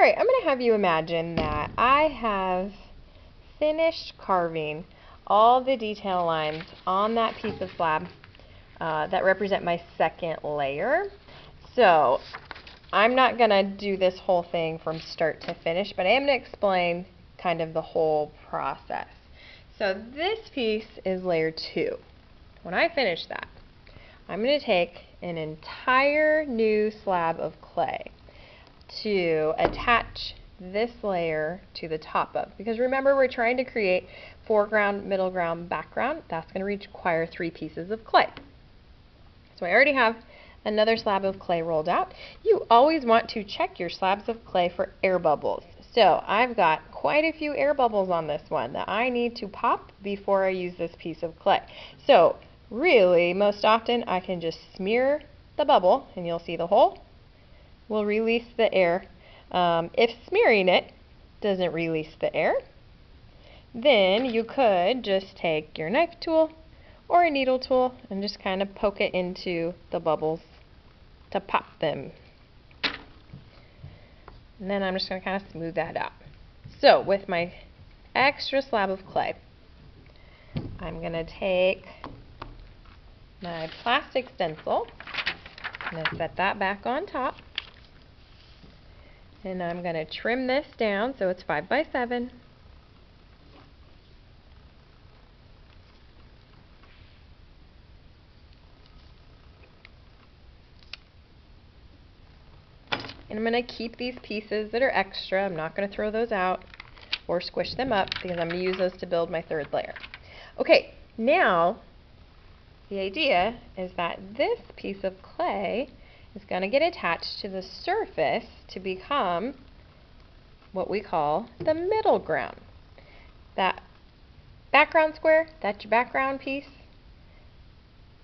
Alright, I'm going to have you imagine that I have finished carving all the detail lines on that piece of slab that represent my second layer. So I'm not going to do this whole thing from start to finish, but I am going to explain kind of the whole process. So this piece is layer 2. When I finish that, I'm going to take an entire new slab of clay to attach this layer to the top of. Because remember, we're trying to create foreground, middle ground, background. That's going to require 3 pieces of clay. So I already have another slab of clay rolled out. You always want to check your slabs of clay for air bubbles. So I've got quite a few air bubbles on this one that I need to pop before I use this piece of clay. So really, most often I can just smear the bubble, and you'll see the hole will release the air. If smearing it doesn't release the air, then you could just take your knife tool or a needle tool and just kind of poke it into the bubbles to pop them. And then I'm just going to kind of smooth that out. So with my extra slab of clay, I'm going to take my plastic stencil, I'm going to set that back on top, and I'm going to trim this down so it's 5 by 7. And I'm going to keep these pieces that are extra. I'm not going to throw those out or squish them up because I'm going to use those to build my third layer. Okay, now the idea is that this piece of clay is going to get attached to the surface to become what we call the middle ground. That background square, that's your background piece.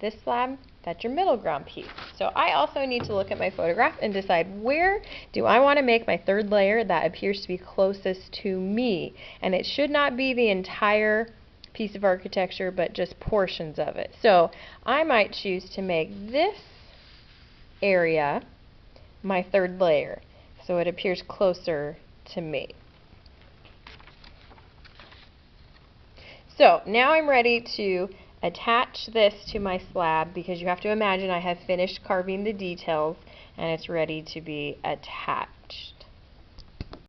This slab, that's your middle ground piece. So I also need to look at my photograph and decide where do I want to make my third layer that appears to be closest to me. And it should not be the entire piece of architecture, but just portions of it. So I might choose to make this area my third layer so it appears closer to me. So now I'm ready to attach this to my slab because you have to imagine I have finished carving the details and it's ready to be attached.